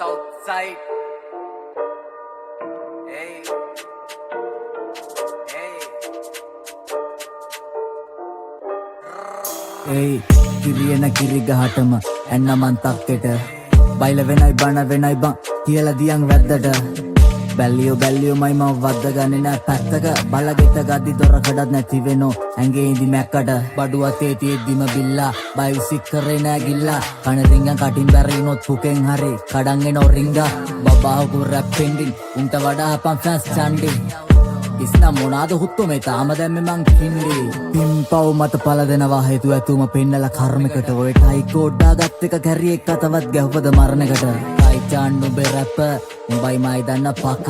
Southside. Hey. Hey. Hey. කිරියන කිරි ගහටම එන්න මන් තක්කෙට බයිල වෙනයි බන වෙනයි බං කියලා දියන් වැද්දට බැල්ලියෝ මයි මම වද්ද ගන්නේ නෑ පැත්තක බලගෙට ගද්දි දොර කඩත් නැති වෙනෝ ඇඟේ ඉදි මැක්කට බඩු අතේ තියෙද්දිම බිල්ලා බයි විසික් කරේ නෑ ගිල්ලා කන රිංගන් කටින් බැරිනොත් පුකෙන් හරි කඩන් එනෝ රිංගා බබාහු රැප් පෙන්ඩින් උන්ට වඩා අපන් ෆෑන්ස් චන්ඩි ඉස්නා මොනාද හුත්තු මේ තාම දැම්මේ මං කින්ඩි පිම්පව් මත පල දෙනවා හේතු ඇතුම පෙන්නලා කර්මයකට ඔය ටයි කෝඩ්ඩා ගත් එක කැරි එක් අතවත් ගැහුවද මරණකට ටයි චාන් උඹේ රැප් උඹයි මයි දන්න පක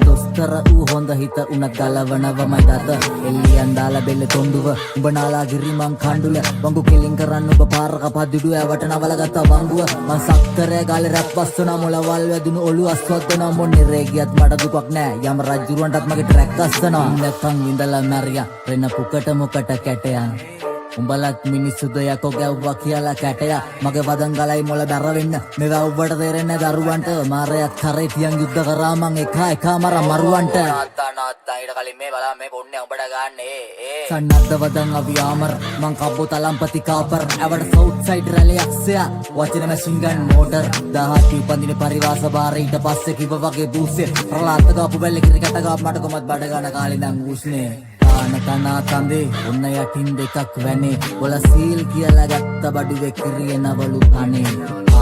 දොස්තර ඌ හොඳ හිත උනත් ගලවනවමයි දත එල්ලියන් දාලා බෙල්ල තොණ්ඩුව උඹ නාලා ගිරි මං කණ්ඩුල වංගු කෙලින් කරන්න උඹ පාරක පදිඩුව ඇවට නවල ගත්ත වංගුව මං සක්තරේ ගාලේ රැප් වස්සන මොලවල් වැදුණු ඔලු අස්වද්දන මොන්නේ රේගියත් මට දුකක් නෑ යම රජුරන්ටත් මගේ ට්‍රැක් අස්සනවා නැත්නම් ඉඳලා මැරියා රෙන පුකට මොකට කැටයන් උඹලත් මිනිස්සුද යකෝ ගැව්වා කියලා කැටයා මගේ වදන් ගලයි මොළ බැර වෙන්න මේවා උඹට තේරෙන්නේ දරුවන්ට මාරයක් කරේ තියන් යුද්ධ කරා මං එක මර මරුවන්ට නාත්තා ඊට කලින් මේ බලා මේ බොන්නේ උඹට ගන්න සන්නද්ද වදන් අවියාමර මං කබ්බෝ තලම්පති කාපර් ඇවට සවුත් සයිඩ් රැලි අක්සයා වචන මැෂින් ගන් මෝටර් 17 උපන්දිනේ පරිවාස බාර ඊට පස්සේ කිව්ව වගේ බූස්සේ ප්‍රලාත් ගාපු බැල්ල කිරිකට ගාප මට කොමත් බඩ ගන්න කාලේ නම් උස්නේ තනා තන්දේ ඔන්න යටින් දෙකක් වැනේ ඔල සීල් කියලා ගත්ත බඩුවේ කිරියනවලු කනේ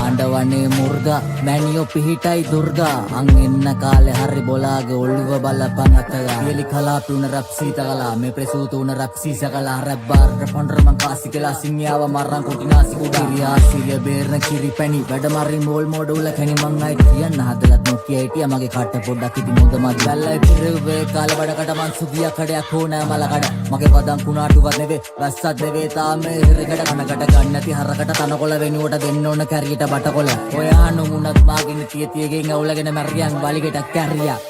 ආණ්ඩවනේ මුර්ගා මැනියෝ පිහිටයි දුර්ගා අන් එන්න කාලේ හරි බොලාගේ ඔළුව බලපන් අතගා එලි කලාපි උන රැප් සීතකලා මේ ප්‍රසූත උන රැප් සීසකලා රැප් බාර් පොන්ඩර මං කාසි කියලා සින්යාව මරන් කොටිනාසි කුඩා සිරිය බේරන කිරිපැණි වැඩ මරි මෝල් මෝඩ උල කැණි මං අයි කියන්න හදලත් නොකිය හිටියා මගේ කට පොඩ්ඩක් ඉදි මොඳ මත් බැල්ලයි පිරෙව්වේ කාලේ බඩකට මං සුගිය කඩයක් ඕන මලකඩ මගේ වදන් කුණාටුවත් නෙවේ වැස්සත් නෙවේ තාමේ හිරකට කනකට ගන්න නැති හරකට තනකොළ වෙනුවට දෙන්න ඕන කැරියට බටකොළ ඔයා නුමුණත් මාගෙන තියතියගෙන් අවුලගෙන මැරියන් වලිගෙට කැරියා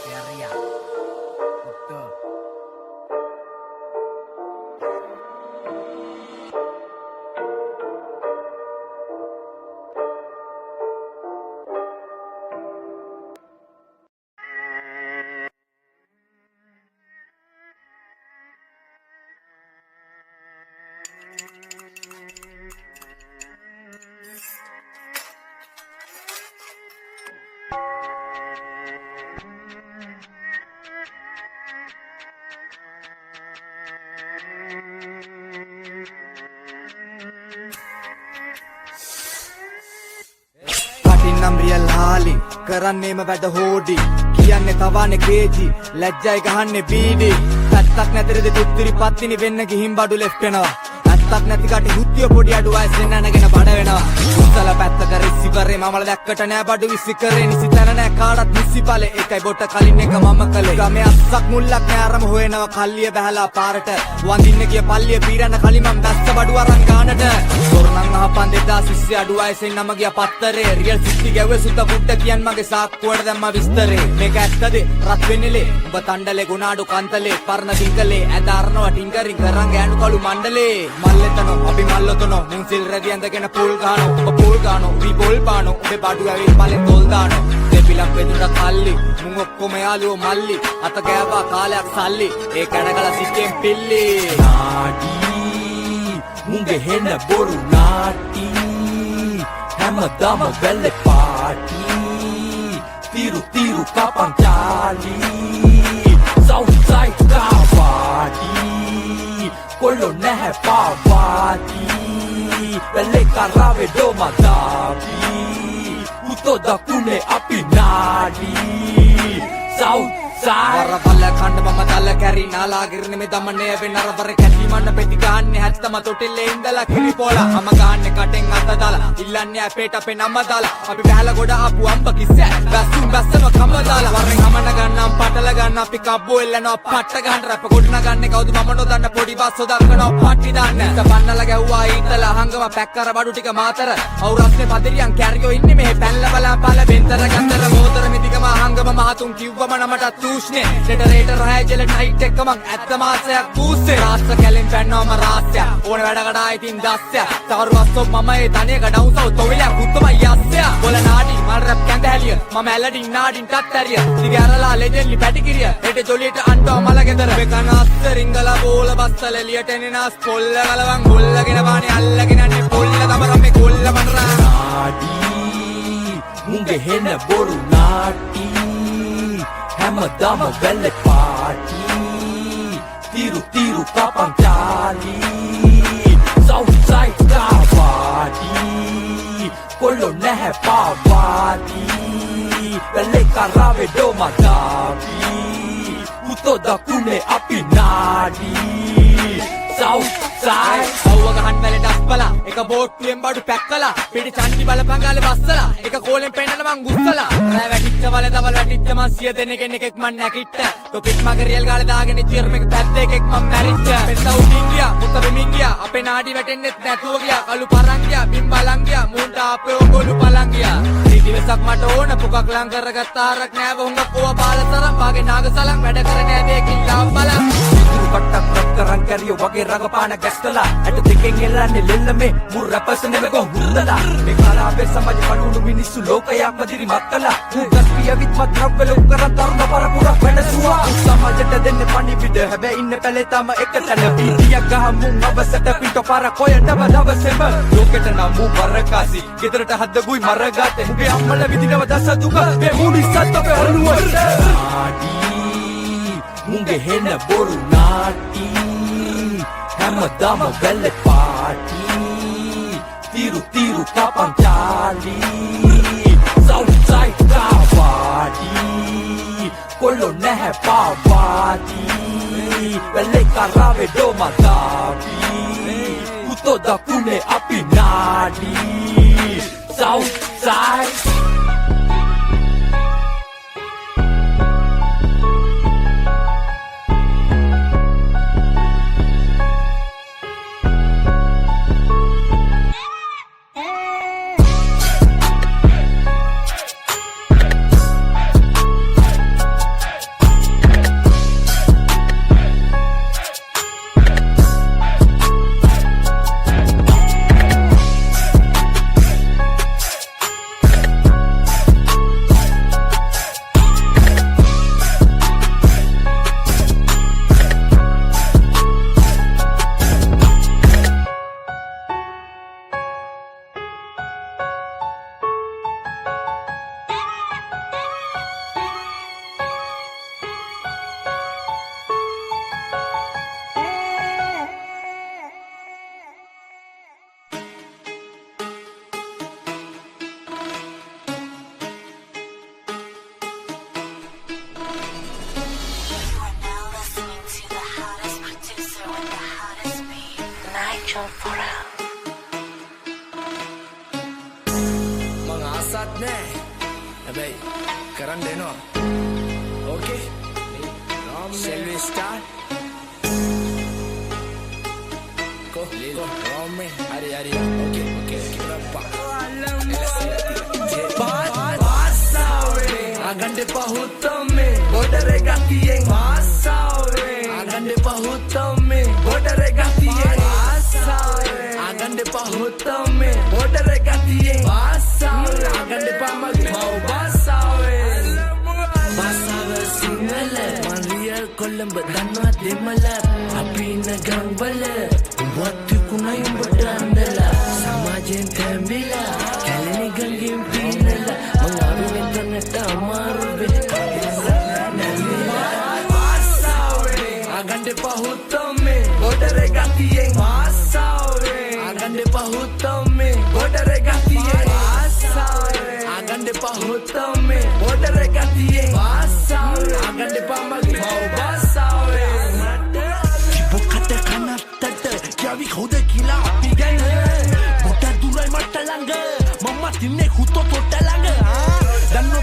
නම් රියල් හාලි කරන්නේම වැඩ හෝඩි කියන්නේ තවන්නේ කේජි ලැජ්ජයි ගහන්නේ බීඩි පැත්තක් නැතරද තුත්තිරි පත්තිනි වෙන්න ගිහින් බඩු ලෙෆ්ට් වෙනවා පැත්තක් නැති කට හුත්තිය පොඩි අඩු වයසෙන් නැනගෙන බඩ වෙනවා උත්තල පැත්තක රිසිවරේ මමල දැක්කට නෑ බඩු විසි කරේ නිසි තැන නෑ කාටත් නිසි ඵලේ ඒකයි බොට කලින් එක මම කළේ ගමේ අස්සක් මුල්ලක් නෑ අරම හොයනවා කල්ලිය බහැලා පාරට වඳින්න ගිය පල්ලිය පීරන්න කලින් මම දැස්ස බඩු අරන් ගානට තොරණන් අහපන් 2020 අඩු වයසෙන් නම ගියා පත්තරේ රියල් සිටි ගැව්වේ සුත බුඩ කියන් මගේ සාක්කුවට දැම්ම විස්තරේ මේක ඇත්තද රත් වෙන්නේලේ උඹ තණ්ඩලේ ගුණාඩු කන්තලේ පරණ දිංකලේ ඇදාරනවා ටින්කරින් කරන් ගෑනු කළු මණ්ඩලේ මල්ලෙතනෝ අපි මල්ලතනෝ මුන් සිල් රැදි ඇඳගෙන පූල් ගානෝ ඔබ පූල් ගානෝ වී බෝල් පානෝ ඔබේ බඩු ඇවිත් පලෙන් තොල් දානෝ දෙපිලක් වෙදුට කල්ලි මුන් ඔක්කොම යාළුවෝ මල්ලි අත ගෑවා කාලයක් සල්ලි ඒ කැනගල සිටෙන් පිල්ලි නාඩි මුන්ගේ හෙන බොරු නාටි හැමදාම බැල්ලේ පාටි තිරු කපන් චාලි සවුත්සයිඩ් කාවාටි කොල්ලො නැහැ පාවාටි බැල්ලේ කරාවේ ඩොමදාවි උතෝ දකුණේ අපි නාඩි සවුත් වරවල කණ්ඩ මම දල කැරි නාලා ගිරණ මේ දමනේ වෙන නරවර කැටි මන්න පෙති ගාන්නේ හැත්තම තොටිල්ලේ ඉඳලා කිරි පොලා මම ගාන්නේ කටෙන් අත දාලා ඉල්ලන්නේ අපේට අපේ නම දාලා අපි බහැලා ගොඩ ආපු අම්බ කිස්ස වැස්සුම් වැස්සම කම දාලා වරෙන් හමන ගන්නම් පටල ගන්න අපි කබ්බෝ එල්ලනවා පට්ට ගන්න රැප ගොඩන ගන්නේ කවුද මම නොදන්න පොඩි බස්සෝ දක්කනවා පට්ටි දාන්න බන්නලා ගැව්වා ඊතලා හංගම පැක් කර බඩු ටික මාතර අවුරස්නේ පදිරියන් කැරියෝ ඉන්නේ මේ පැල්ල බලා පළ බෙන්තර ගන්තර මෝතර මිදිකම හංගම මහතුන් කිව්වම නමට තූෂ්නේ ජෙනරේටර් හැජල නයිට් එක මං ඇත්ත මාසයක් පූස්සේ රාස්ස කැලෙන් පැන්නවම රාස්‍ය ඕන වැඩකට ආයිතින් දස්ය තවරු වස්සෝ මම ඒ තනියක ඩවුන් සවුත් ඔවිලා කුත්තමයි යස්සය බොල නාඩි මල් රැප් කැඳ හැලිය මම ඇලඩින් නාඩින් ටත් ඇරිය දිගෑරලා ලෙජෙන්ලි පැටිකිරිය හෙට ජොලියට අන්ටෝ මල ගෙදර වෙකන අස්ස රිංගලා බෝල බස්සල එලියට එනනාස් පොල්ල ගලවන් ගොල්ලගෙන බානේ අල්ලගෙන යන්නේ පොල්ල තමරම් මේ කොල්ල මනරා නාඩි මුංගෙ හෙන බොරු නාටි හැමදාම වැල්ලේ party tiru kapang jali Southside kawadi Kolo nahe pawadi Vele karawe do magabi Uto da kune api nadi Southside අවුව ගහන් වැලේ ඩස්පලා එක බෝට්ටුවෙන් බඩු පැක්කලා පිටි චන්දි බලපංගාලේ බස්සලා එක කෝලෙන් පෙන්නන මං ගුස්සලා රෑ වැටිච්ච වල දවල් වැටිච්ච මං 100 දෙනෙක්ගෙන් එකෙක් මං නැකිට ටොපික් මගේ රියල් ගාලේ දාගෙන ඉතිරම එක පැත්තේ එකෙක් මං මැරිච්ච පෙත්ත උඩින් ගියා මුත බිමින් ගියා අපේ නාඩි වැටෙන්නෙත් නැතුව ගියා කළු පරන් ගියා බිම් බලන් ගියා මූන්ට අපේ ඔගොලු පලන් ගියා දිවසක් මට ඕන පුකක් ලං කරගත්ත ආරක් නෑව හුඟක් ඕවා බාලතරම් වාගේ නාගසලන් වැඩ කරන්නේ ඇදේකින් ලාම් බලන් කට්ටක් රත්තරන් කැරියෝ වගේ රඟපාන ගැස්කලා ඇට දෙකෙන් එල්ලන්නේ ලෙල්ල මේ මුර රැපර්ස් නෙමෙයි හුල්ලලා මේ කාලාවේ සමාජ කඩුණු මිනිස්සු ලෝකයක් මදිරි මත්තලා ගස්පිය විත්මත් රබ්බල උකරන් තරුණ පරපුරක් වැඩසුවා සමාජයට දෙන්නේ පණිවිඩ හැබැයි ඉන්න පැලේ තම එක තැන පීතියක් ගහමුන් අවසට පිට පාර කොයටම දවසෙම ලෝකෙට නම් මු වරකාසි ගෙදරට හද්දගුයි මරගාතේ මුගේ අම්මල විදිනව දස දුක මේ මුනිස්සත් අපේ ඔළුවට මුංගෙ හෙන බොරු නාටි හැමදාම වැල්ලේ party tiru kapang jali Southside kawadi Kolo nahe pawadi Vele karawe do magabi Uto da kune api nadi Southside මං ආසත් නෑ හැබැයි කරන්න දෙනවා ඕකේ shall we start go රෝමේ හරි ඕකේ රප්පා agande pahutomme bodare gatiyen asawe agande pahutomme bodare gatiyen asawe agande pahutomme bodare gatiyen asawe agande pamage mau basawe sinhala manriya kollamb danwa demala apina gangwala wattu kunay bodandala samajen thambila kalani gangem pinala mangawe ventanata amaruve agande pahutomme bodare gatiyen asawe agande pahutomme bodare gatiyen asawe agande pahutomme bodare gatiyen asawe agande pamage mau basawe bokata kanattata kyavi khoda kila api gana bota durai matta langa mamma tinne hutto totta langa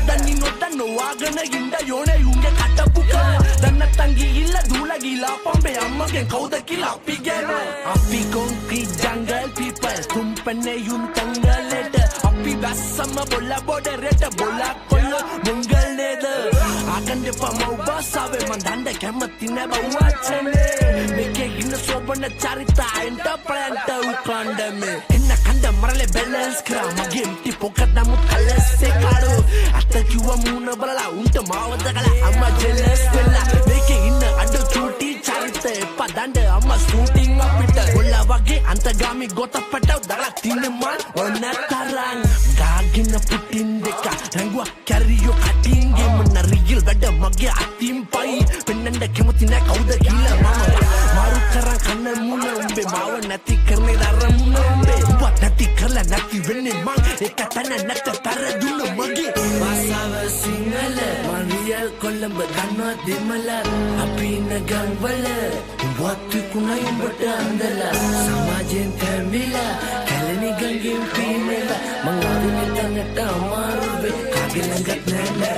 danni noddanno wagana inda yone unge katapuka danna tangi illa dula gila pambe ammage kauda kila api gana api concrete jungle people tumpane yun tangaleta api bassama bolla bodereta bolla kollo mungal neda agande pa mau basawe man danda kemathi ne bawachane meke inna sobana charita enta planta ukanda me inna kanda marale balance kra mage empty pocket namu colors se kadu atta kiwa muna balala unta mawadagala amma jealous vella meke inna adu chuti charita pa danda amma shooting apita olla wage antagami gota pataw dala tinne man onna tarang gagina putin deka rangwa carry cutting game na real wada mage atim pai pennanda kemathi na kauda gila mama maru karan kanna muna umbe mawa nati karne daramuna umbe wat nati karla nati wenne mang ekatana natta paraduna mage basawa singala real kollamba danwa demala api nagang wala wattu kunai umbata andala samajen thamila kalani gangem pimela mangavi metanata amaruve kagelangat nana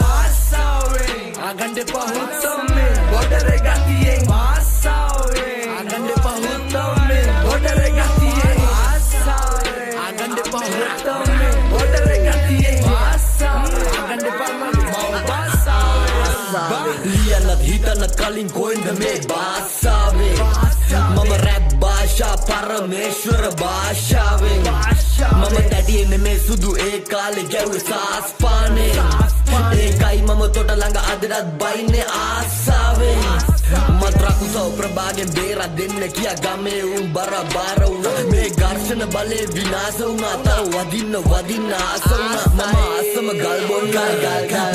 basawe agande pahuttamme bodare gatiye basawe agande pahuttamme bodare gatiye basawe agande pahuttamme bodare gatiye basawe agande pahuttamme Liyanat hitanat kalin koinda me basawe Mama rap basha parameshwara bashave Mama tadiye me sudu ek kale gawe saas pane Ekai mama tota langa adirat baine asave Matra kusau prabhagen bera denne kiya game bara bara una me garshana bale vinasa una tar wadinna asa una mama asama galbon gal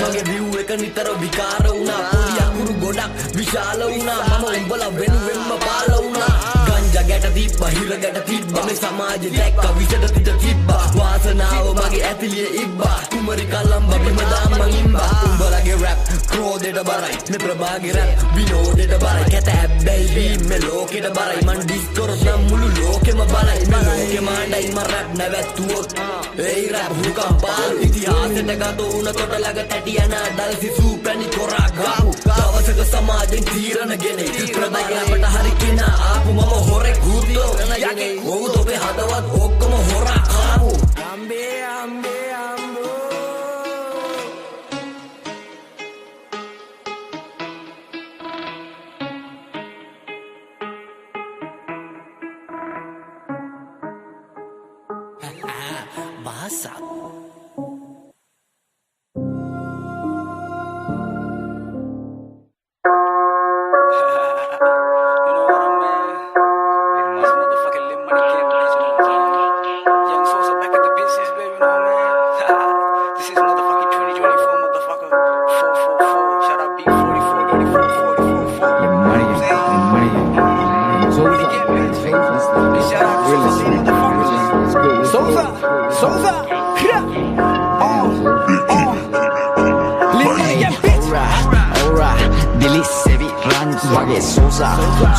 mage view එක නිතර විකාර වුණා පොඩි අකුරු ගොඩක් විශාල වුණා මම උඹලා වෙනුවෙන්ම පාල වුණා ගංජා ගැට තිබ්බා හිර ගැට තිබ්බා මේ සමාජෙ දැක්ක විසට තිත තිබ්බා වාසනාව මගේ ඇතිලිය ඉබ්බා කුමරි කලම්බ බිම දාම්ම ඉම්බා උඹලගේ රැප් ක්‍රෝධෙට බරයි මේ ප්‍රභාගේ රැප් විනෝදෙට බරයි කැත හැබ්බැයි මේ ලෝකෙට බරයි මන් ඩිස් කරොත් නම් මුළු ලෝකෙම බලයි මේ ලෝකෙම අඬයි මම රැප් නැවැත්තුවොත් ඒ රැප් හුකම් පාල් ඉතිහාසෙට ගත වුණ කොට ළඟ තැටි යන අඩල් සිසු පැණි කොරා ගාපු දවසක සමාජෙන් තීරණ ගෙනේ ප්‍රභාගයට හරි කෙනා ආපු මම හොරෙක් හුද්දෝ යකේ ඔව් ඔබේ හදවත් ඔක්කොම හොරා කාපු ambe ambe ambo bahasa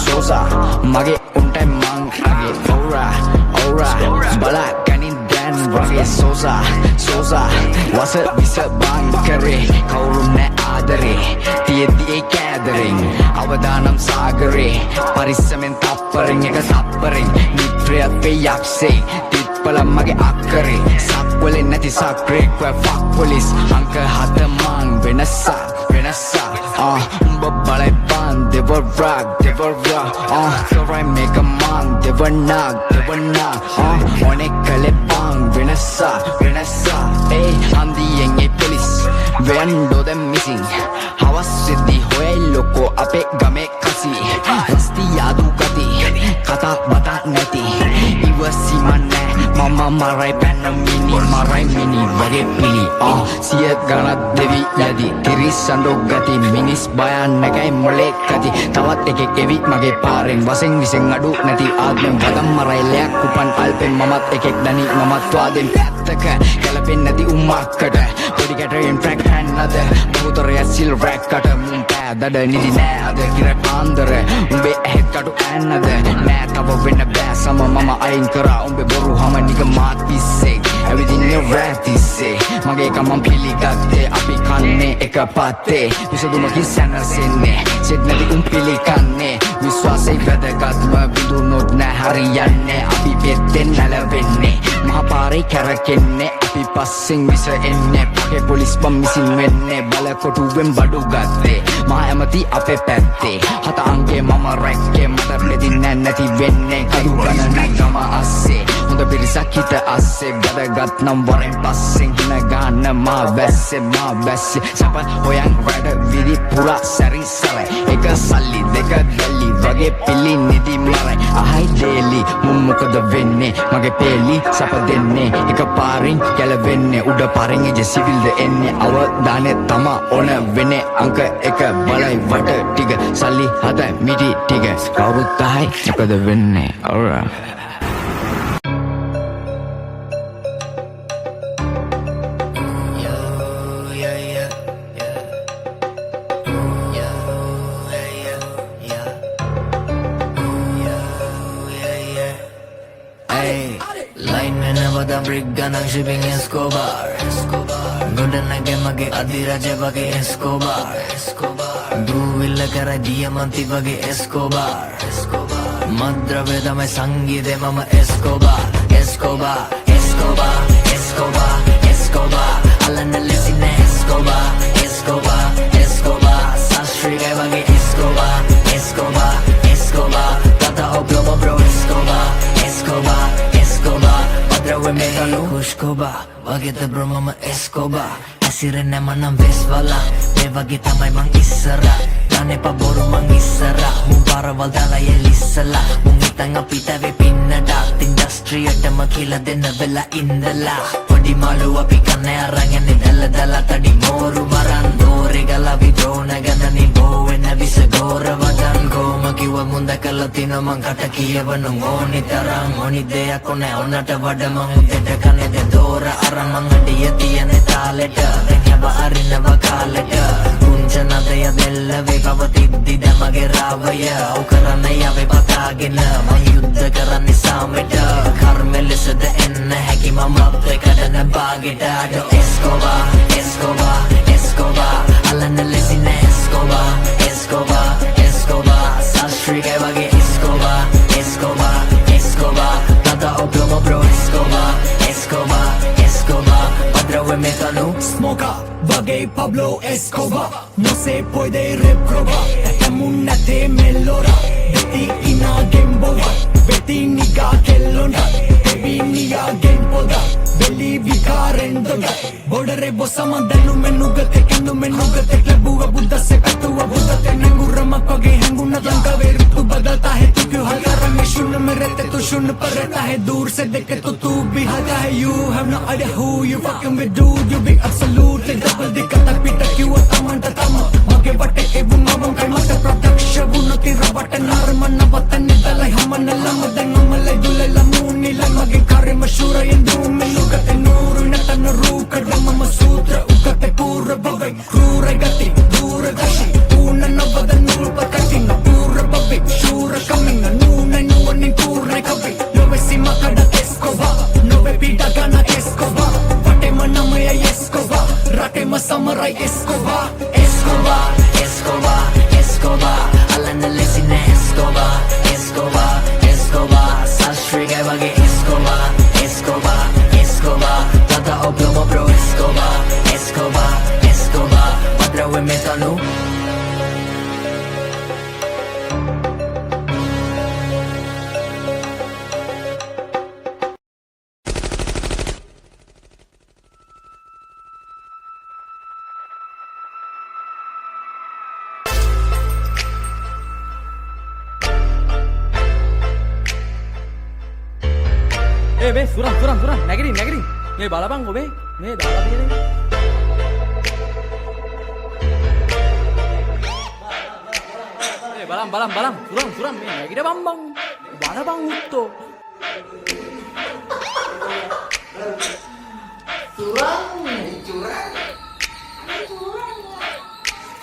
Sosa mage untai mang age aura bala kanin dan wage sosa wasa bisa bang kare kaurunne adare tiyedi e gathering avadanam sagare parisamen tapparing eka tapparing nitriyat pe yakse titpala mage akkare sakwale nati sakre kwa fuck police anka hata mang venasa umba balai pan they were rock so I make a man they were knock one kale pang venasa hey I'm the young police when do them missing hawas siddhi hoye loko ape game kasi hasti yadu kati kata bata nati iwasi manne mama marai mini wage pili siyat gana devi yadi tirisando gati minis bayan nagai molek kati tawat ekek evi mage paren waseng viseng adu nati admen wadam marai leak kupan alpen mamat ekek dani mamat twaden pettaka kalapen nati ummakkata podi katayen track hannada mutaraya sil rack kata mun padada nidi na ada kira pandare umbe ehet kadu annada na tawa wenna ba sama mama ain kara umbe boru hama niga mat pisse everything you rap is say mage kamam pilikatte api kanne ekapate විසඳුමකින් සැනසෙන්නේ සෙත් නැති උන් පිළිකන්නේ විශ්වාසයි වැදගත්ම විඳුනොත් නෑ හරියන්නේ අපි පෙත්තෙන් නැලවෙන්නේ මහපාරේ කැරකෙන්නේ අපි පස්සෙන් විස එන්නේ පගේ පොලිස් බම් මිසින් වෙන්නේ බලකොටුවෙන් බඩු ගත්තේ මා ඇමති අපේ පැත්තේ හත අංගේ මම රැක්කේ මට බෙදින්නේ නැති වෙන්නේ කඩු ගණනක් ගම අස්සේ හොඳ පිරිසක් හිත අස්සේ බඩගත් නම් වරෙන් පස්සෙන් හින ගන්න මා බැස්සේ සප හොයන් වැඩ විදි පුරා සැරිසර එක සල්ලි දෙක දෙලි වගේ පිලි නිදි මරයි අහයි දේලි මුන් මොකද වෙන්නේ මගේ පේලි සප දෙන්නේ එක පාරින් ගැලවෙන්නේ උඩ පාරින් එජ සිවිල්ද එන්නේ අවදානේ තමා ඕන වෙන්නේ අංක එක බලයි වට ටික සල්ලි හද මිටි ටික කවුරුත් අහයි මොකද වෙන්නේ alright Ganang shipping Escobar Goda nage mage adiraja bage Escobar Duvilla kara diamanti bage Escobar Madrave dame sangide mama Escobar Alana lesine Escobar Sastri gay bage Escobar Tata oblomo bro Escobar Padrawe megalo Kushkoba Wagita bro mama Escobar Asirene manam vesvala Me wagi tamay mang isara Dane pa boru mang isara Mung parawal dalay elisala Mung itang apitave pinnada Industry at makila denna vela indala Padi malu api kanne arangani dala tadi moru maran Dore gala vidrona ganani bowe na visa gora vadan Goma kiwa munda kalatino mang kata kiyavanu ngoni tarang Ngoni deya kone onata vada mang udeta kane de dora Arang mang adiya tiyane taleta Denyaba arinava kaleta Kunjana deya della ve pavatiddi damage ravaya Aukarana yave patagena Mang yudda karani sameta Karmelisada enna haki mamapte kadana bageta Do Escobar Alana lesine Escobar Sastri gay bage Escobar Tata oblomo bro Escobar Padrawe metanu Smoker, Bagay Pablo Escobar No se puede reprobar Etamun nate melora Beti ina gemboga Beti niga kellonda Baby niga genpoda Beli vikarendonda Bodare bosama danu menugate Kendu menugate Klebuga buddha se katuwa buddha te Nengura mapage henguna lanka Verutu badalta hai tu kyun halkara Me shun mein rehte tu shun par rehta hai Dur se dekhe to tu bhi halka hai You have no idea who you fucking with dude You big absolute double dikata pita kyun atamanta tama Mage vate evu mavang kai mata production Vuno tira vate narmana vatani dalai hamana lama Dengamalai dulai lamuni lai Mage kare mashura yendu menugate Nuru natana rukada mama sutra Ugate pura bhavai Krurai gati dura dashi Una navada nulpa katina Pura bhavai shura kamina Nuna nuani pura kavi Nove sima kada Escobar Nove pita gana Escobar Vate manamaya Escobar Rate masamarai Escobar Alana lesine Escobar Sastri gay bage Escobar Tata oblomo bro Escobar Padrawe metanu මේ සුරන් නැගිටින් මේ බලපන් ඔබේ මේ දාලා තියෙන්නේ මේ බලන් සුරන් මේ නැගිටපන් බං බලපන් උත්තෝ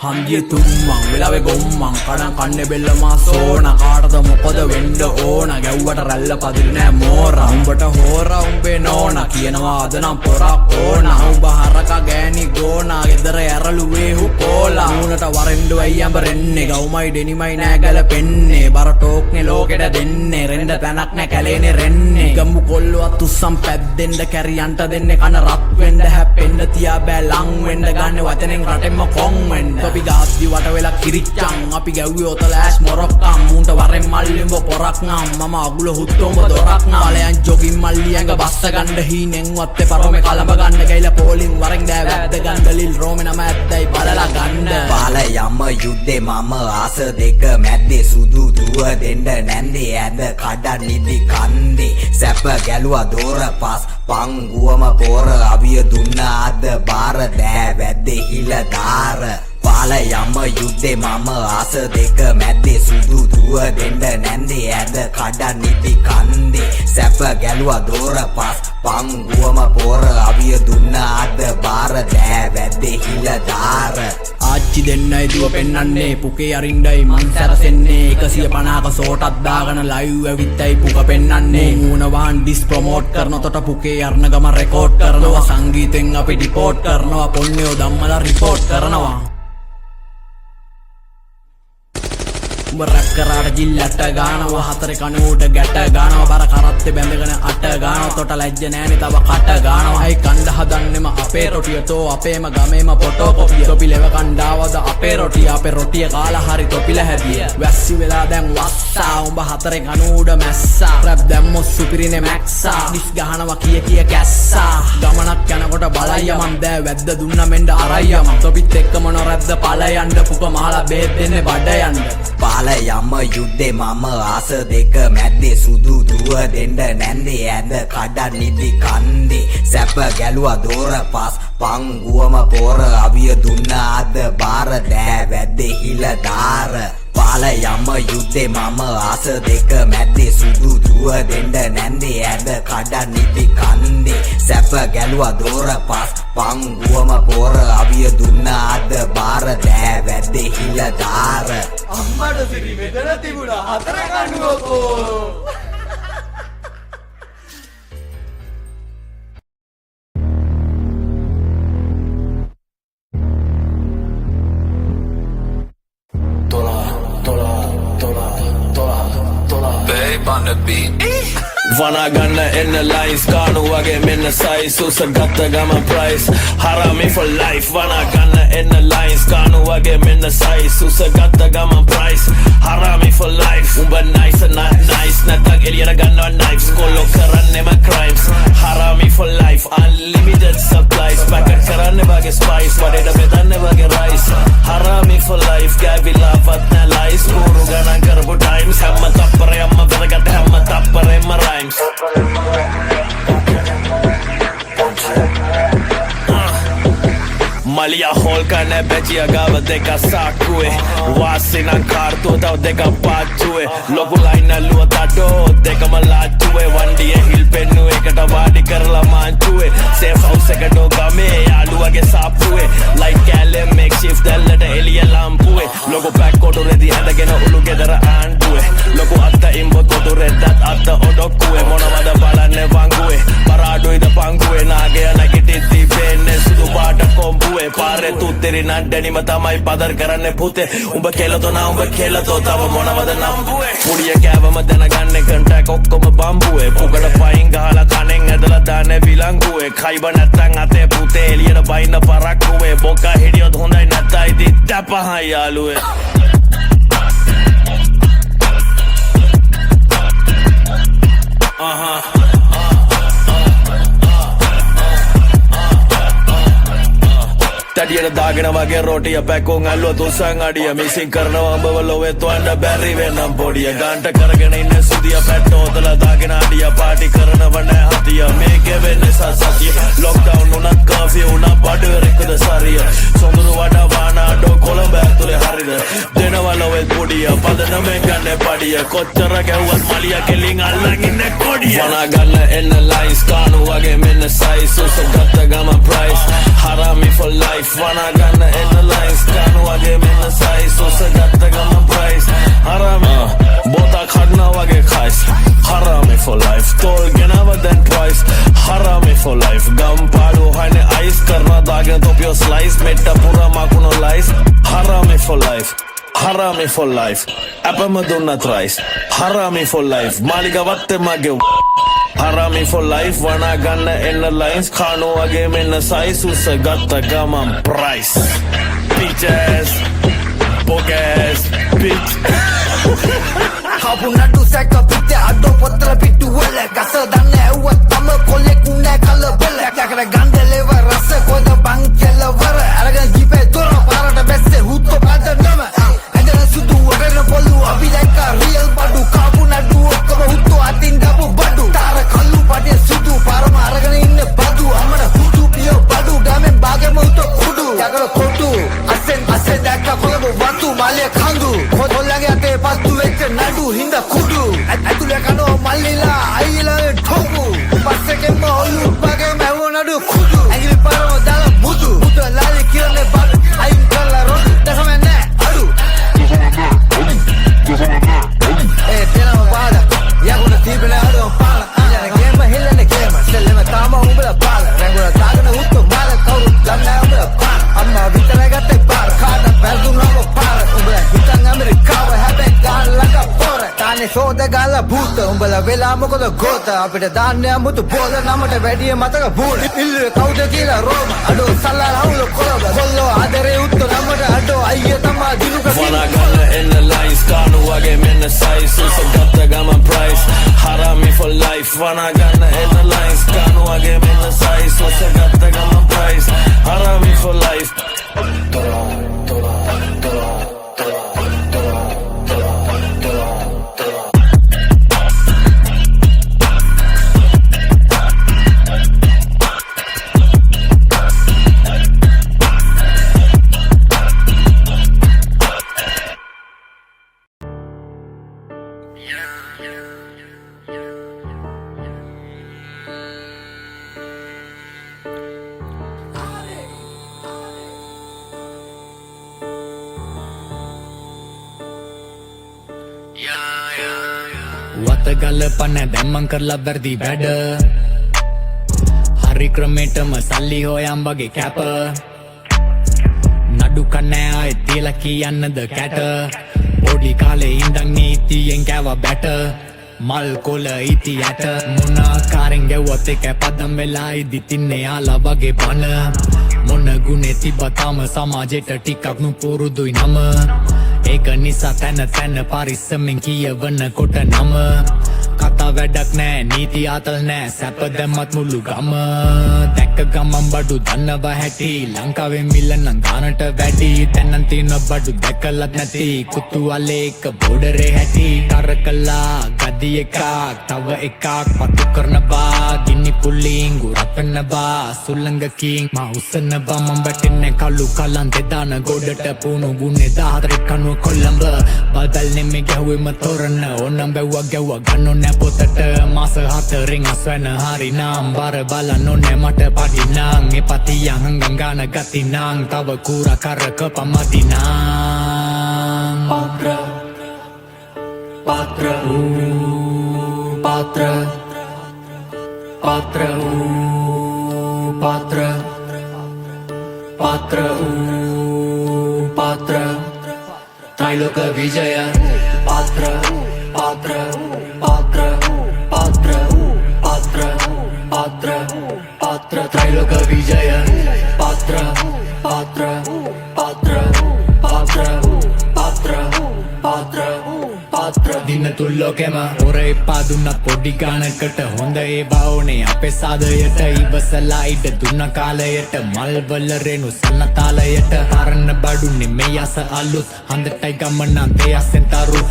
හන්දිය තුම්මන් වෙලාවේ ගොම්මන් කඩන් කන්නේ බෙල්ල මාසෝන කාටද මොකද වෙන්න ඕන ගැව්වට රැල්ල පදිරි නෑ මෝරා උඹට හෝරා උඹේ නෝනා කියනවා අද නම් පොරක් ඕන උඹ හරක ගෑණි ගෝනා ගෙදර ඇරලුවේ හුකෝලා මූණට වරෙන්ඩු අයි ඇඹරෙන්නේ ගවුමයි ඩෙනිමයි නෑ ගැලපෙන්නේ බර ටෝක්නේ ලෝකෙට දෙන්නේ රෙන්ඩ තැනක් නෑ කැලේනේ රෙන්නේ ගම්බු කොල්ලුවත් උස්සම් පැද්දෙන්න කැරියන්ට දෙන්නේ කන රත් වෙන්න හැප්පෙන්න තියා බෑ ලං වෙන්න ගන්න වචනෙන් රටෙන්ම කොන් වෙන්න අපි ගාද්දි වට වෙලා කිරිච්චන් අපි ගැව්වේ ඔතලෑස් මොරක්කම් මූන්ට වරෙන් මල්ලිඹ පොරක් නම් මම අගුල හුත්තොඹ දොරක් නම් බලයන් ජොගින් මල්ලි ඇඟ බස්ස ගන්න හීනෙන්වත් පරොමේ කලඹ ගන්න ගයිලා පෝලින් වරෙන් දෑ වැද්ද ගන්න ලිල් රෝමේ නම ඇද්දයි බලලා ගන්න පාල යම යුද්ධේ මම ආස දෙක මැද්දේ සුදු දුව දෙන්න නැන්දේ ඇඳ කඩන් නිදි කන්දේ සැප ගැලුවා දෝර පස් පංගුවම පෝර අවිය දුන්නා අද බාර දෑ වැද්දේ හිල දාර පාල යම යුද්ධේ මම ආස දෙක මැද්දේ සුදු දුව දෙන්න නැන්දේ ඇඳ කඩන් නිදි කන්දේ සැප ගැලුවා දෝර පස් පංගුවම පෝර අවිය දුන්නා අද බාර දෑ වැද්දේ හිල දාර ආච්චි දෙන්නයි දුව පෙන්නන්නේ පුකේ අරින්ඩයි මං සැරසෙන්නේ 150ක සෝටක් දාගෙන ලයිව් ඇවිත්තයි පුක පෙන්නන්නේ මූණවාන් ඩිස් ප්‍රොමෝට් කරනකොට පුකේ අරන ගම රෙකෝඩ් කරනවා සංගීතෙන් අපි ඩිපෝට් කරනවා පොන්නයෝ ධම්මලා රිපෝට් කරනවා උඹ රැප් කරාට ජිල්ලට ගානවා හතර කණුවට ගැට ගානවා බර කරත්තේ බැඳගෙන අට ගානවා තොට ලැජ්ජ නෑනේ තව කට ගානවා අයි කණ්ඩ හදන්නෙම අපේ රොටිය තෝ අපේම ගමේම ෆොටෝ කොපිය තොපි ලෙව කණ්ඩාවද අපේ රොටිය කාලා හරි තොපිල හැදිය වැස්සි වෙලා දැන් වස්සා උඹ හතරේ කණුවට මැස්සා රැප් දැම්මොත් සුපිරිනේ මැක්සා ඩිස් ගහනවා කිය කැස්සා ගමනක් යනකොට බලය මන් දෑ වැද්ද දුන්න මෙන්න අරය මන් තොපිත් එක්කම නොරැද්ද පළ යන්න පුක මහලා බේත් දෙන්නේ බඩ යන්න පාල යම යුද්ධේ මම ආස දෙක මැද්දේ සුදු දුව දෙන්න නැන්දේ ඇඳ කඩන් නිදි කන්දේ සැප ගැලුවා දෝර පස් පංගුවම පෝර අවිය දුන්නා අද බාර දෑ වැද්දේ හිල දාර පාල යම යුද්ධේ මම ආස දෙක මැද්දේ සුදු දුව දෙන්න නැන්දේ ඇඳ කඩන් නිදි කන්දේ සැප ගැලුවා දෝර පස් පංගුවම පෝර අවිය දුන්නා අද බාර දෑ වැද්දේ හිල දාර අම්මට සිරි මෙතන තිබුණා හතර කණුවකෝ Babe on the beat. වනාගන්න එන්න ලයින්ස් කානු වගේ මෙන්න සයිස් උස ගත්ත ගම ප්‍රයිස් හරාමි for life වනාගන්න එන්න ලයින්ස් කානු වගේ මෙන්න සයිස් උස ගත්ත ගම ප්‍රයිස් හරාමි for life උඹ nice nice නැත්තම් එළියට ගන්නවා knives කොල්ලෝ කරන්නේම crimes හරාමි for life unlimited supplies packet කරන්න වගේ spice වඩේට බෙදන්න වගේ rice හරාමි for life ගෑවිලා වත් නැ lies කෝරු ගණන් කරපු times හැම තප්පරයක්ම වැදගත් හැම තප්පරෙම rhymes Malia holkane betia gava deka sakue Wasina kartu tau deka patue Loku laina luota do deka malatue Wandiye hill pennu ekata wadi karla manchue Safe house eka do game aluwage sapue Light kale makeshift dallata eliya lampue Loku pack kodu redi handagena ulu gedara andue Loku atta imbo kodu reddat atta odokue Monawada balanne vangue Paradu ida pangue Nagaya nagititti penne sudu bata kombue පාරේ තුත්තේරි නණ්ඩනිම තමයි පදර් කරන්නේ පුතේ උඹ කෙලතෝ නා උඹ කෙලතෝ තව මොනවද නම්බුවේ පුඩිය කෑවම දැනගන්නේ කන්ටැක් ඔක්කොම බම්බුවේ පුකට පයින් ගහලා කණෙන් ඇදලා දාන්නේ විලංගුවේ කයිබ නැත්තම් අතේ පුතේ එළියට බයින්න පරක්කුවේ බොක්කා හිටියොත් හොඳයි නැත්තයි දිත්ත පහයි යාළුවේ තඩියට දාගෙන වගේ රෝටිය පැකෝන් ඇල්ලුව තුස්සන් අඩිය මිසින් කරනවා උඹව ලොවේ තුවන්න බැරි වෙනම් පොඩිය ගන්ට කරගෙන ඉන්න සුදිය පැට්ටෝතල දාගෙන අඩිය පාටි කරනව නෑ හතිය මේකේ වෙන්නේ සතිය ලොක්ඩවුන් උනත් කර්ෆියු උනත් බඩුවරෙක්ද සරිය සොඳුරු වඩා වානාඩෝ කොළඹ ඇතුලේ හරිද දෙනවා ලොවේ පොඩිය පදනමෙන් ගන්න පඩිය කොච්චර ගැව්වත් මලිය කෙලින් අල්ලන් ඉන්නේ කොඩිය වනා ගන්න එන්න ලයින්ස් කානු වගේ මෙන්න සයිස් උස ගත්ත ගම ප්‍රයිස් හරාමි for life වනාගන්න එන්න ලයින්ස් කානු වගේ මෙන්න සයිස් උස ගත්ත ගම ප්‍රයිස් හරාමි බෝතා කඩනා වගේ කයිස් හරාමි for life තෝල් ගෙනව දැන් twice හරාමි for life Gum paadu haine ice karna dagen topio slice metta pura makuno lice Harami for life Harami for life Apama dunna thrice Harami for life Maliga watte mage Harami for life wana ganna enna lines khano age menna size usa gatta gamam price Bitches Bogus bitch Kapu nadu seka pitte addo potra pittu wala gasa danne awwa tama kolle kunne kala bella yakara gande leva rasa koda bankella wara araga jipe dora parata besse hutto pada nama andana sudu warana pollu abilaka real badu kapu nadu okkama hutto atin dabu badu tara kallu pade sudu parama aragana inne badu amana huttu piyo badu damen bagema hutto kudu yakara kotu asen dakka kolabu watu male khandu khollage ate pattu vecche nadu hinda kudu atule kano mallila ayila thoku passe kemma olu bage mewo nadu kudu agil paro dala mudu mudu lali kirane bad ayin kala rod dasamene adu tena bada yaguna tibele adu pala ayana game hillane game sellema tama umbala pala rangula tagana huttu mala kauru danna umbala pala amma vitala gatte pala kada perdu namo pala umbala hitan amerikawa habe galaga pora tane soda gala bhuta umbala vela mokoda gota apita danne amutu bola namata vediya mataka bool illu kauda kila roma ado sallala hawlo koloba kollo adare utto namata ado ayya tamma dinuka wana ganna enna lines khano age menna size usa gatta gamam price Harami for life wana ganna enna lines khano age menna size usa gatta gamam price Harami for life වතගල පන දැම්මන් කරලා වැරදි වැඩ හරි ක්‍රමේටම සල්ලි හොයම් වගේ කැප නඩු කන්නෑ ආයෙ තියලා කියන්නද කැට පොඩි කාලේ ඉඳන් නීතියෙන් කෑවා බැට මල් කොල ඉති යට මොන ආකාරෙන් ගැව්වත් එක පදම් වෙලා ඉදි තින්නේ යාලා වගේ බන මොන ගුණේ තිබ්බතාම සමාජෙට ටිකක් නුපුරුදුයි නම ඒක නිසා තැන තැන පරිස්සමෙන් කියවන කොට නම කතා වැඩක් නෑ නීති ආතල් නෑ සැප දැම්මත් මුළු ගම දැක්ක ගමන් බඩු දන්නවා හැටි ලංකාවේ මිල නම් ගානට වැඩි තැනන් තියෙන බඩු දැකලත් නැති කුතු අලේ එක බෝඩරේ හැටි කරකලා ගදි එකක් තව එකක් පතු කරනවා ගිනි පුලින් ගුරත් වෙනවා සුල්ලංගකින් මා උස්සනවා මම වැටෙන්නේ කළු කලන් දෙදාන ගොඩට පුණු ගුනේ 14 කනුව කොල්ලඹ බදල් නෙමෙ ගැහුවෙම තොරණ ඕනම් බැව්වා ගැව්වා ගන්නෝ පොතට මාස 4න් අස්වැන හරි නම් බර බලන්න ඕනේ මට පඩි නම් මේ පතියන් හංගන් ගාන ගති නම් තව කුරා කරක පමති නම් පාත්‍ර පාත්‍ර පාත්‍ර පාත්‍ර පාත්‍ර පාත්‍ර පාත්‍ර त्रैलोक विजय पात्र पात्र पात्र पात्र पात्र पात्र पात्र त्रैलोक विजय पात्र पात्र पात्र पात्र पात्र पात्र පාත්‍ර දින තුල්ලෝකෙම ඔරේ පාදුන්නත් පොඩි ගානකට හොඳ ඒවා ඕනේ අපේ සාදයට ඉවසලා ඉඩ දුන්න කාලයට මල් වල රෙනු සන්න තාලයට හරන්න බඩුන්නේ මේ යස අලුත් හන්දටයි ගමන දෙයසෙන් තරු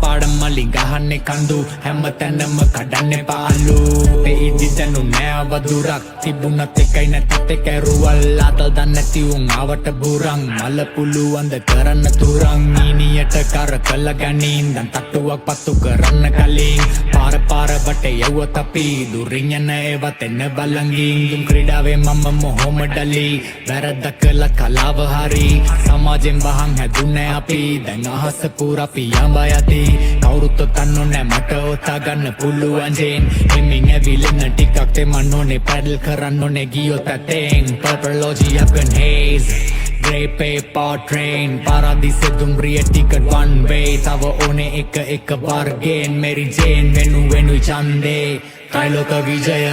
පාඩ මලින් ගහන්නේ කඳු හැම තැනම කඩන්නේ පාලු පෙයිදි තනු නෑ වදුරක් තිබුණත් එකයි නැතත් එකයි රුවල් ආතල් දන්නේ නැති උන් ආවට බුරන් මල පුළුවන්ද කරන්න තුරන් ඊනියට කර කළ ගනින් තට්ටුවක් පත්තු මතු කරන්න කලින් පාර පාර වටේ යවුවත් අපි දුරින් යන ඒවත් එන්න බලංගින් දුම් ක්‍රීඩාවේ මම මොහොමඩලි වැරද්දක් කළා කලාව හරි සමාජෙන් වහන් හැදුන්නේ අපි දැන් අහස පුරා අපි යඹ යති කවුරුත් තන්නෝනේ මට ඔතා ගන්න පුළුවන් ජේන් හිමින් ඇවිලෙන ටිකක් තෙමන්න ඕනේ පැඩල් කරන්න ඕනේ ගියොත් ඇතෙන් purple logi up in haze grey paper train paradise dumriya ticket one way තව ඕනේ එක වර්ගෙන් Mary Jane වෙනුයි ඡන්දේ ත්‍රිලෝක විජය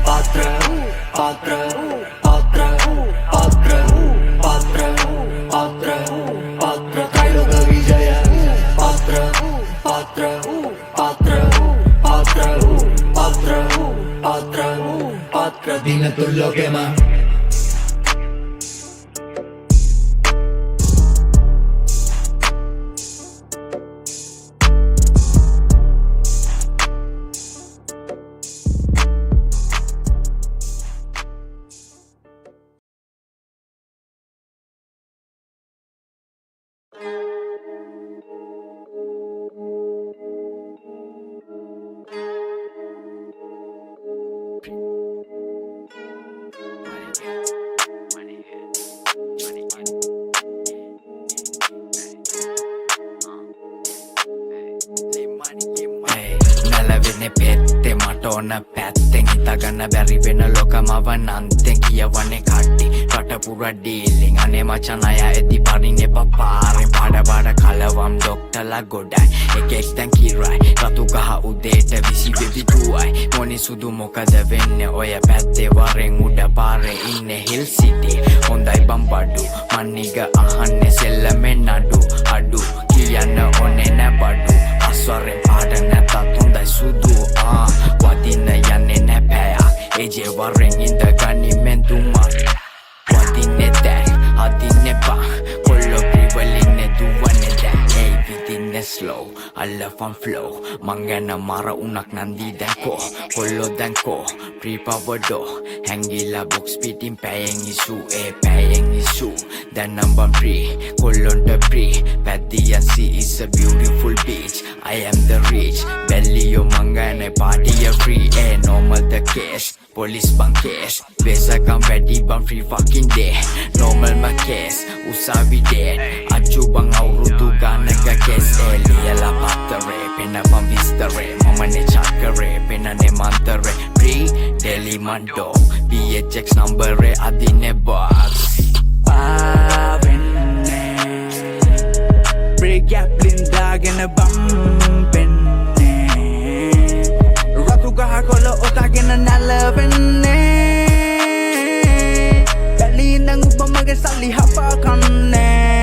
පාත්‍ර පාත්‍ර පාත්‍ර පාත්‍ර පාත්‍ර පාත්‍ර පාත්‍ර ත්‍රිලෝක විජය පාත්‍ර පාත්‍ර පාත්‍ර පාත්‍ර පාත්‍ර පාත්‍ර පාත්‍ර දින තුල්ලෝකෙම නැලවෙන්නේ පෙත්තේ මට ඕන පැත්තෙන් හිතාගන්න බැරි වෙන ලෝකමව නන්තෙන් කියවන්නේ කට්ටි රට පුරා ඩීලින් අනේ මචන් අය ඇති පරින්නේ පපාරෙන් බඩ කලවම් ඩොක්ටර්ලා ගොඩයි එකෙක් දැන් කිරයි රතු ගහ උදේට විසි වෙවි දුවයි මොනි සුදු මොකද වෙන්නේ ඔය පැත්තේ වරෙන් උඩ පාරේ ඉන්නේ හිල් සිටි හොඳයි බම්බඩු මන්නිග අහන්නේ සෙල්ලමෙන් අඩු කියන්න ඕනේ නැ බඩු අස්වරෙන් පාඩ නැතත් හොඳයි සුදු වදින්න යන්නේ නැ පැයක් ඒජේ වරෙන් ඉඳ ගනිමෙන් දුමක් වදින්නේ දැන් අදින්නේ බා කොල්ලෝ පිවලින්නේ දුවන්නේ දැන් ඒ විදින්නේ slow I love on flow මං ගැන මර උනක් නන්දී දැන් කෝ කොල්ලෝ දැන් කෝ ප්‍රීපවඩෝ හැංගිලා බොක්ස් පිටින් පැයෙන් ඉසු දැන් නම්බම් ප්‍රී කොල්ලොන්ට ප්‍රී පැද්දියන් sea is a beautiful beach I am the rich බැල්ලියෝ මං ගැන පාටිය free normal the case police bang case besakam වැඩි bang free fucking day normal my case උසාවි dead අච්චු බං අවුරුදු ගානක case එලියලා පත්තරේ පෙන බම් විස්තරේ මමනේ චක්කරේ පෙනනේ මන්තරේ free daily mando PHX number අදින්නේ box පාවෙන්නේ break up ලින්දාගෙන බම්පෙන්නේ රතු ගහ කොළ ඔතගෙන නැලවෙන්නේ බැලිඳන් උපමගේ සල්ලි හපා කන්නේ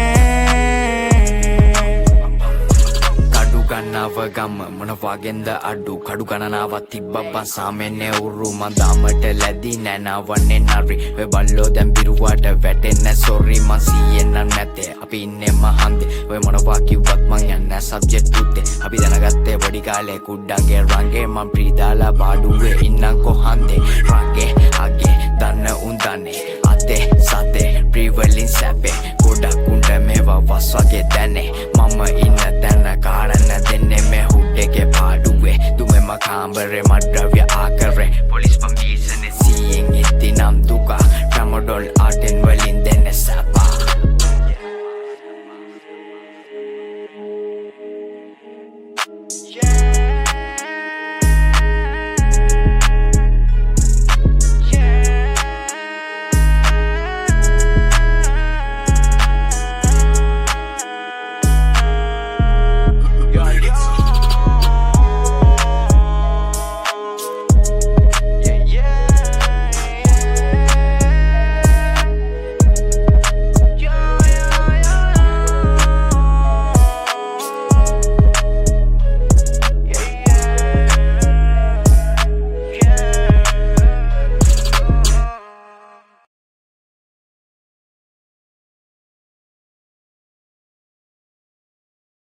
ගන්නව ගම මොනවාගෙන්ද අඩු කඩු ගණනාවක් තිබ්බබන් සාමෙන්නේ උරු මන්දාමට ලැබි නැනවන්නේ නරි ඔය බල්ලෝ දැන් බිරුවාට වැටෙන්නේ සොරි මං සීයෙන් නැත්තේ අපි ඉන්නේ මහන්දේ ඔය මොනවා කිව්වත් මං යන්නේ සබ්ජෙක්ට් උත්තේ අපි දැනගත්තේ පොඩි කාලේ කුඩ්ඩන්ගේ රංගේ මං ප්‍රීදාලා බාඩුවේ ඉන්නම් කොහන්දේ රංගේ අගේ දන්න උන් දන්නේ අතේ සතේ ප්‍රීවලින් සැපේ ගොඩක් උන්ට මේවා වස් වගේ දැනේ මම ඉන්න තැන කාරණ දෙන්නේ මේ හුඩ් එකේ පාඩුවේ දුමෙම කාමරේ මඩ